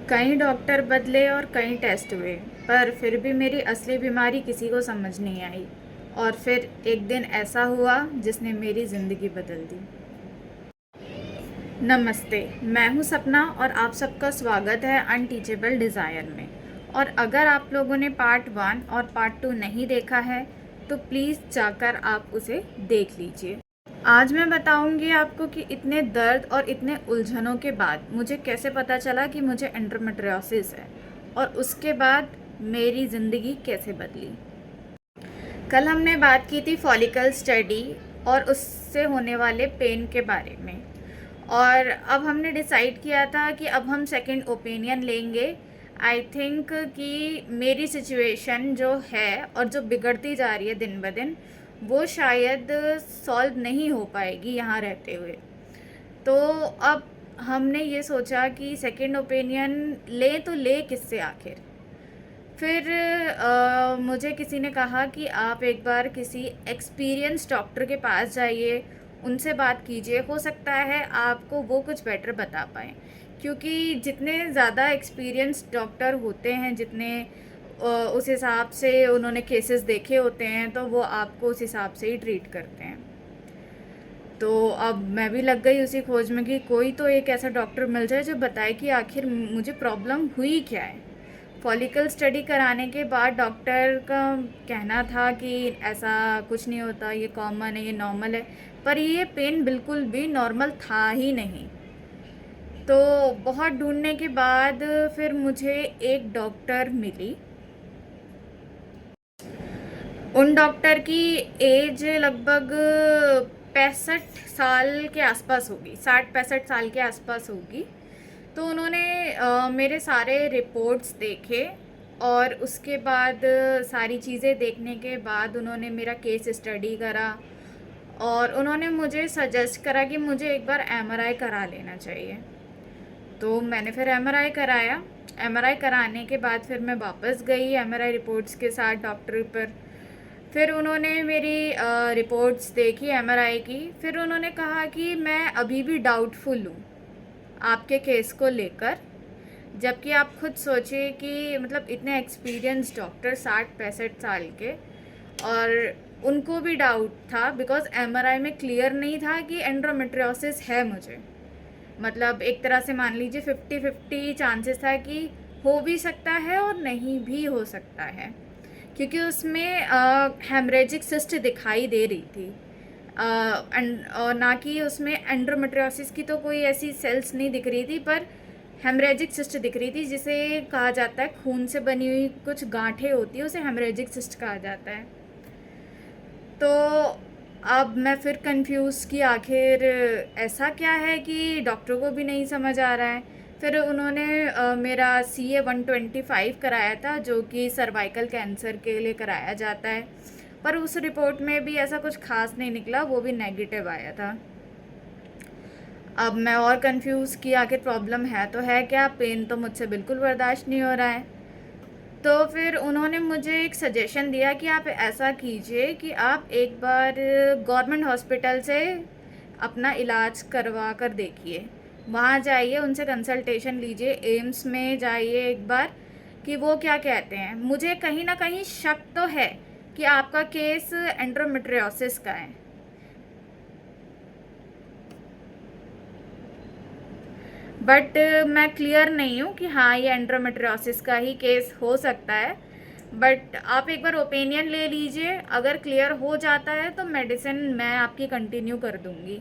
कई डॉक्टर बदले और कई टेस्ट हुए, पर फिर भी मेरी असली बीमारी किसी को समझ नहीं आई। और फिर एक दिन ऐसा हुआ जिसने मेरी ज़िंदगी बदल दी। नमस्ते, मैं हूं सपना और आप सबका स्वागत है अनटीचेबल डिज़ायर में। और अगर आप लोगों ने पार्ट 1 और पार्ट 2 नहीं देखा है तो प्लीज़ जाकर आप उसे देख लीजिए। आज मैं बताऊंगी आपको कि इतने दर्द और इतने उलझनों के बाद मुझे कैसे पता चला कि मुझे एंडोमेट्रियोसिस है और उसके बाद मेरी ज़िंदगी कैसे बदली। कल हमने बात की थी फॉलिकल स्टडी और उससे होने वाले पेन के बारे में, और अब हमने डिसाइड किया था कि अब हम सेकंड ओपिनियन लेंगे। आई थिंक कि मेरी सिचुएशन जो है और जो बिगड़ती जा रही है दिन ब दिन, वो शायद सॉल्व नहीं हो पाएगी यहाँ रहते हुए। तो अब हमने ये सोचा कि सेकंड ओपिनियन ले तो ले किससे आखिर। फिर मुझे किसी ने कहा कि आप एक बार किसी एक्सपीरियंस डॉक्टर के पास जाइए, उनसे बात कीजिए, हो सकता है आपको वो कुछ बेटर बता पाएँ। क्योंकि जितने ज़्यादा एक्सपीरियंस डॉक्टर होते हैं, जितने उस हिसाब से उन्होंने केसेस देखे होते हैं, तो वो आपको उस हिसाब से ही ट्रीट करते हैं। तो अब मैं भी लग गई उसी खोज में कि कोई तो एक ऐसा डॉक्टर मिल जाए जो बताए कि आखिर मुझे प्रॉब्लम हुई क्या है। फॉलिकल स्टडी कराने के बाद डॉक्टर का कहना था कि ऐसा कुछ नहीं होता, ये कॉमन है, ये नॉर्मल है। पर ये पेन बिल्कुल भी नॉर्मल था ही नहीं। तो बहुत ढूंढने के बाद फिर मुझे एक डॉक्टर मिली। उन डॉक्टर की एज लगभग 65 साल के आसपास होगी, 60-65 साल के आसपास होगी। तो उन्होंने मेरे सारे रिपोर्ट्स देखे और उसके बाद सारी चीज़ें देखने के बाद उन्होंने मेरा केस स्टडी करा और उन्होंने मुझे सजेस्ट करा कि मुझे एक बार एमआरआई करा लेना चाहिए। तो मैंने फिर एमआरआई कराया। एमआरआई कराने के बाद फिर मैं वापस गई एमआरआई रिपोर्ट्स के साथ डॉक्टर पर। फिर उन्होंने मेरी रिपोर्ट्स देखी एमआरआई की। फिर उन्होंने कहा कि मैं अभी भी डाउटफुल हूँ आपके केस को लेकर। जबकि आप खुद सोचिए कि मतलब इतने एक्सपीरियंस डॉक्टर 60-65 साल के, और उनको भी डाउट था बिकॉज एमआरआई में क्लियर नहीं था कि एंडोमेट्रियोसिस है मुझे। मतलब एक तरह से मान लीजिए 50-50 चांसेस था कि हो भी सकता है और नहीं भी हो सकता है, क्योंकि उसमें हेमरेजिक सिस्ट दिखाई दे रही थी। और ना कि उसमें एंडोमेट्रियोसिस की तो कोई ऐसी सेल्स नहीं दिख रही थी, पर हेमरेजिक सिस्ट दिख रही थी, जिसे कहा जाता है खून से बनी हुई कुछ गांठें होती है, उसे हेमरेजिक सिस्ट कहा जाता है। तो अब मैं फिर कंफ्यूज़ कि आखिर ऐसा क्या है कि डॉक्टर को भी नहीं समझ आ रहा है। फिर उन्होंने मेरा CA-125 कराया था, जो कि सर्वाइकल कैंसर के लिए कराया जाता है। पर उस रिपोर्ट में भी ऐसा कुछ खास नहीं निकला, वो भी नेगेटिव आया था। अब मैं और कंफ्यूज़ कि आखिर प्रॉब्लम है तो है क्या, पेन तो मुझसे बिल्कुल बर्दाश्त नहीं हो रहा है। तो फिर उन्होंने मुझे एक सजेशन दिया कि आप ऐसा कीजिए कि आप एक बार गवर्नमेंट हॉस्पिटल से अपना इलाज करवा कर देखिए। वहाँ जाइए, उनसे कंसल्टेशन लीजिए, एम्स में जाइए एक बार कि वो क्या कहते हैं। मुझे कहीं ना कहीं शक तो है कि आपका केस एंडोमेट्रियोसिस का है, बट मैं क्लियर नहीं हूँ कि हाँ ये एंडोमेट्रियोसिस का ही केस हो सकता है। बट आप एक बार ओपिनियन ले लीजिए, अगर क्लियर हो जाता है तो मेडिसिन मैं आपकी कंटिन्यू कर दूँगी।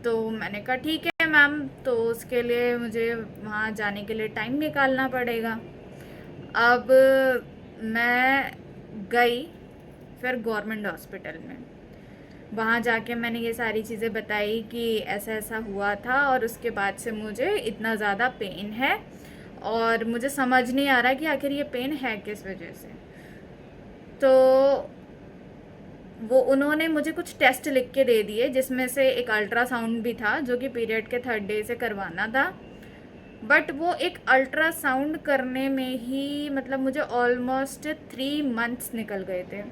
तो मैंने कहा ठीक है मैम, तो उसके लिए मुझे वहाँ जाने के लिए टाइम निकालना पड़ेगा। अब मैं गई फिर गवर्नमेंट हॉस्पिटल में। वहाँ जाके मैंने ये सारी चीज़ें बताई कि ऐसा ऐसा हुआ था और उसके बाद से मुझे इतना ज़्यादा पेन है और मुझे समझ नहीं आ रहा कि आखिर ये पेन है किस वजह से। तो वो उन्होंने मुझे कुछ टेस्ट लिख के दे दिए, जिसमें से एक अल्ट्रासाउंड भी था जो कि पीरियड के 3rd डे से करवाना था। बट वो एक अल्ट्रासाउंड करने में ही मतलब मुझे ऑलमोस्ट 3 मंथ्स निकल गए थे।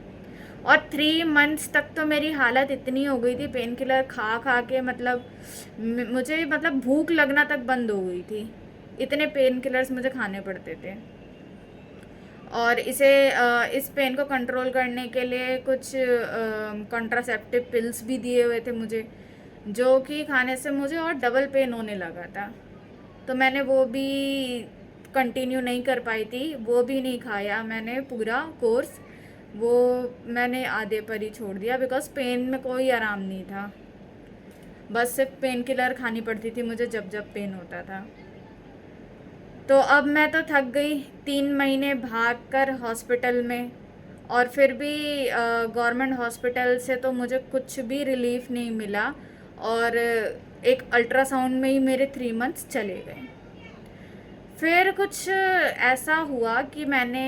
और 3 मंथ्स तक तो मेरी हालत इतनी हो गई थी पेन किलर खा खा के, मतलब मुझे मतलब भूख लगना तक बंद हो गई थी। इतने पेन किलर्स मुझे खाने पड़ते थे। और इस पेन को कंट्रोल करने के लिए कुछ कॉन्ट्रासेप्टिव पिल्स भी दिए हुए थे मुझे, जो कि खाने से मुझे और डबल पेन होने लगा था। तो मैंने वो भी कंटिन्यू नहीं कर पाई थी, वो भी नहीं खाया मैंने पूरा कोर्स, वो मैंने आधे पर ही छोड़ दिया, बिकॉज पेन में कोई आराम नहीं था। बस सिर्फ पेन किलर खानी पड़ती थी मुझे जब जब पेन होता था। तो अब मैं तो थक गई, 3 महीने भाग कर हॉस्पिटल में, और फिर भी गवर्नमेंट हॉस्पिटल से तो मुझे कुछ भी रिलीफ नहीं मिला, और एक अल्ट्रासाउंड में ही मेरे 3 मंथ्स चले गए। फिर कुछ ऐसा हुआ कि मैंने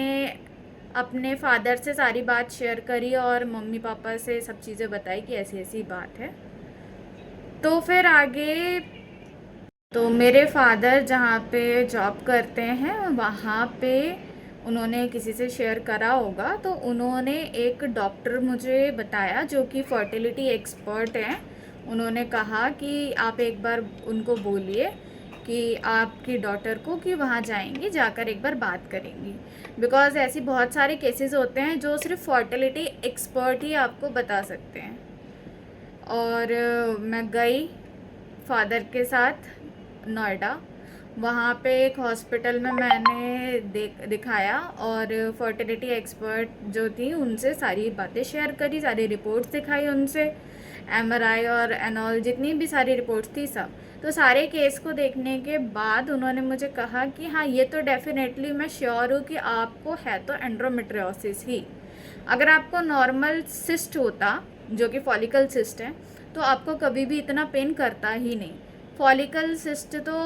अपने फादर से सारी बात शेयर करी और मम्मी पापा से सब चीज़ें बताई कि ऐसी ऐसी बात है। तो फिर आगे, तो मेरे फादर जहाँ पे जॉब करते हैं वहाँ पे उन्होंने किसी से शेयर करा होगा, तो उन्होंने एक डॉक्टर मुझे बताया जो कि फर्टिलिटी एक्सपर्ट हैं। उन्होंने कहा कि आप एक बार उनको बोलिए कि आपकी डॉटर को कि वहाँ जाएंगी, जाकर एक बार बात करेंगी, बिकॉज़ ऐसी बहुत सारे केसेस होते हैं जो सिर्फ फर्टिलिटी एक्सपर्ट ही आपको बता सकते हैं। और मैं गई फादर के साथ नोएडा, वहाँ पे एक हॉस्पिटल में मैंने दिखाया, और फर्टिलिटी एक्सपर्ट जो थी उनसे सारी बातें शेयर करी, सारी रिपोर्ट्स दिखाई उनसे, एमआरआई और एनऑल जितनी भी सारी रिपोर्ट्स थी सब। तो सारे केस को देखने के बाद उन्होंने मुझे कहा कि हाँ, ये तो डेफिनेटली मैं श्योर हूँ कि आपको है तो एंड्रोमेट्रियोसिस ही। अगर आपको नॉर्मल सिस्ट होता, जो कि फॉलिकल सिस्ट है, तो आपको कभी भी इतना पेन करता ही नहीं। फॉलिकल सिस्ट तो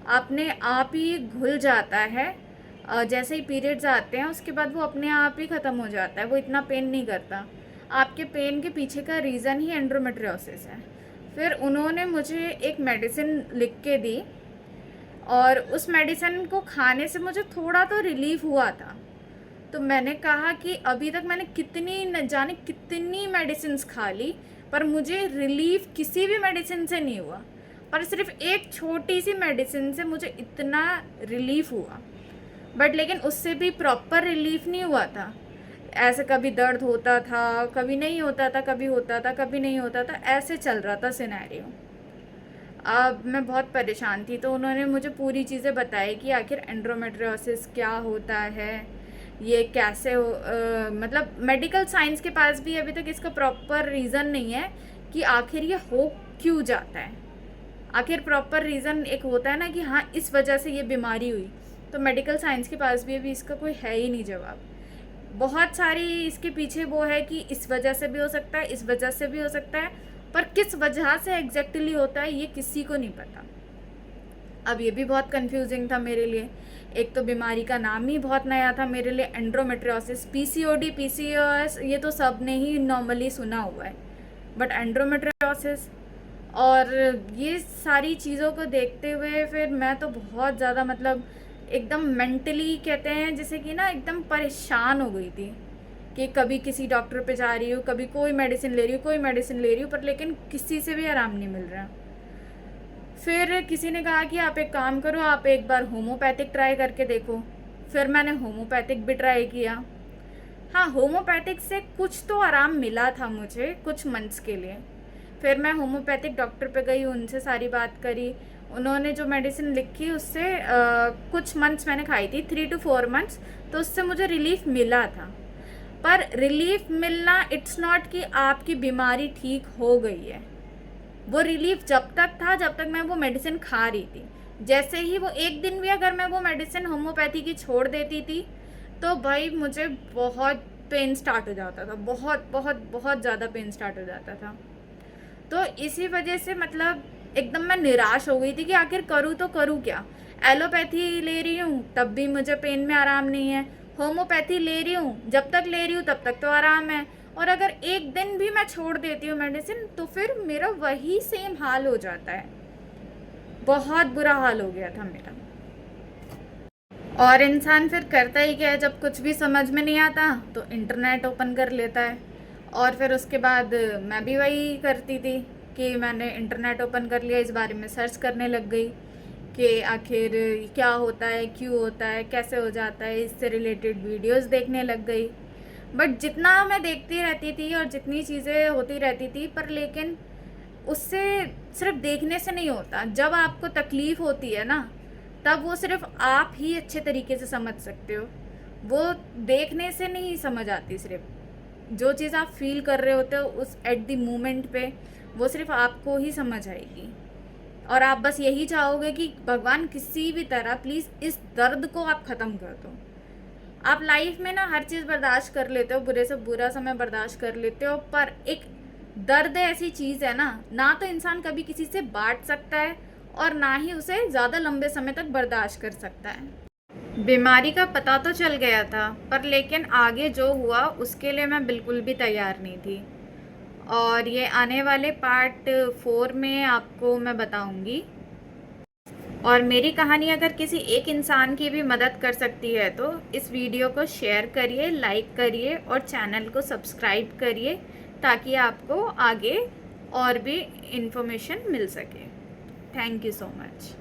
अपने आप ही घुल जाता है, जैसे ही पीरियड्स आते हैं उसके बाद वो अपने आप ही ख़त्म हो जाता है, वो इतना पेन नहीं करता। आपके पेन के पीछे का रीज़न ही एंड्रोमेट्रियोसिस है। फिर उन्होंने मुझे एक मेडिसिन लिख के दी, और उस मेडिसिन को खाने से मुझे थोड़ा तो रिलीफ हुआ था। तो मैंने कहा कि अभी तक मैंने कितनी न जाने कितनी मेडिसिन्स खा ली, पर मुझे रिलीफ किसी भी मेडिसिन से नहीं हुआ, पर सिर्फ एक छोटी सी मेडिसिन से मुझे इतना रिलीफ हुआ। बट लेकिन उससे भी प्रॉपर रिलीफ नहीं हुआ था, ऐसे कभी दर्द होता था, कभी नहीं होता था, कभी होता था, कभी नहीं होता था, ऐसे चल रहा था सिनेरियो। अब मैं बहुत परेशान थी, तो उन्होंने मुझे पूरी चीज़ें बताई कि आखिर एंड्रोमेट्रियोसिस क्या होता है, ये कैसे मतलब मेडिकल साइंस के पास भी अभी तक इसका प्रॉपर रीज़न नहीं है कि आखिर ये हो क्यों जाता है। आखिर प्रॉपर रीज़न एक होता है ना कि हाँ, इस वजह से ये बीमारी हुई, तो मेडिकल साइंस के पास भी अभी इसका कोई है ही नहीं जवाब। बहुत सारी इसके पीछे वो है कि इस वजह से भी हो सकता है, इस वजह से भी हो सकता है, पर किस वजह से एग्जैक्टली होता है ये किसी को नहीं पता। अब ये भी बहुत कंफ्यूजिंग था मेरे लिए। एक तो बीमारी का नाम ही बहुत नया था मेरे लिए, एंड्रोमेट्रियोसिस। पीसीओडी, पीसीओएस ये तो सब ने ही नॉर्मली सुना हुआ है, बट एंड्रोमेट्रियोसिस, और ये सारी चीज़ों को देखते हुए फिर मैं तो बहुत ज़्यादा मतलब एकदम मेंटली कहते हैं जैसे कि ना एकदम परेशान हो गई थी कि कभी किसी डॉक्टर पे जा रही हूँ, कभी कोई मेडिसिन ले रही हूँ, कोई मेडिसिन ले रही हूँ, पर लेकिन किसी से भी आराम नहीं मिल रहा। फिर किसी ने कहा कि आप एक काम करो, आप एक बार होम्योपैथिक ट्राई करके देखो। फिर मैंने होम्योपैथिक भी ट्राई किया। हाँ, होम्योपैथिक से कुछ तो आराम मिला था मुझे कुछ मंथ्स के लिए। फिर मैं होम्योपैथिक डॉक्टर पे गई, उनसे सारी बात करी। उन्होंने जो मेडिसिन लिखी उससे कुछ मंथ्स मैंने खाई थी, 3 to 4 मंथ्स, तो उससे मुझे रिलीफ मिला था। पर रिलीफ मिलना इट्स नॉट कि आपकी बीमारी ठीक हो गई है। वो रिलीफ जब तक था जब तक मैं वो मेडिसिन खा रही थी। जैसे ही वो एक दिन भी अगर मैं वो मेडिसिन होम्योपैथी की छोड़ देती थी, तो भाई मुझे बहुत पेन स्टार्ट हो जाता था, बहुत बहुत बहुत ज़्यादा पेन स्टार्ट हो जाता था। तो इसी वजह से मतलब एकदम मैं निराश हो गई थी कि आखिर करूँ तो करूँ क्या। एलोपैथी ले रही हूँ तब भी मुझे पेन में आराम नहीं है, होम्योपैथी ले रही हूँ, जब तक ले रही हूँ तब तक तो आराम है, और अगर एक दिन भी मैं छोड़ देती हूँ मेडिसिन तो फिर मेरा वही सेम हाल हो जाता है। बहुत बुरा हाल हो गया था मेरा। और इंसान फिर करता ही क्या है, जब कुछ भी समझ में नहीं आता तो इंटरनेट ओपन कर लेता है। और फिर उसके बाद मैं भी वही करती थी कि मैंने इंटरनेट ओपन कर लिया, इस बारे में सर्च करने लग गई कि आखिर क्या होता है, क्यों होता है, कैसे हो जाता है, इससे रिलेटेड वीडियोस देखने लग गई। बट जितना मैं देखती रहती थी और जितनी चीज़ें होती रहती थी, पर लेकिन उससे सिर्फ देखने से नहीं होता। जब आपको तकलीफ़ होती है ना, तब वो सिर्फ आप ही अच्छे तरीके से समझ सकते हो। वो देखने से नहीं समझ आती। सिर्फ जो चीज़ आप फील कर रहे होते हो उस एट द मोमेंट पे, वो सिर्फ आपको ही समझ आएगी। और आप बस यही चाहोगे कि भगवान किसी भी तरह प्लीज़ इस दर्द को आप ख़त्म कर दो। आप लाइफ में ना हर चीज़ बर्दाश्त कर लेते हो, बुरे से बुरा समय बर्दाश्त कर लेते हो, पर एक दर्द ऐसी चीज़ है ना, ना तो इंसान कभी किसी से बांट सकता है और ना ही उसे ज़्यादा लंबे समय तक बर्दाश्त कर सकता है। बीमारी का पता तो चल गया था, पर लेकिन आगे जो हुआ उसके लिए मैं बिल्कुल भी तैयार नहीं थी। और ये आने वाले पार्ट 4 में आपको मैं बताऊंगी। और मेरी कहानी अगर किसी एक इंसान की भी मदद कर सकती है तो इस वीडियो को शेयर करिए, लाइक करिए और चैनल को सब्सक्राइब करिए, ताकि आपको आगे और भी इन्फॉर्मेशन मिल सके। Thank you so much.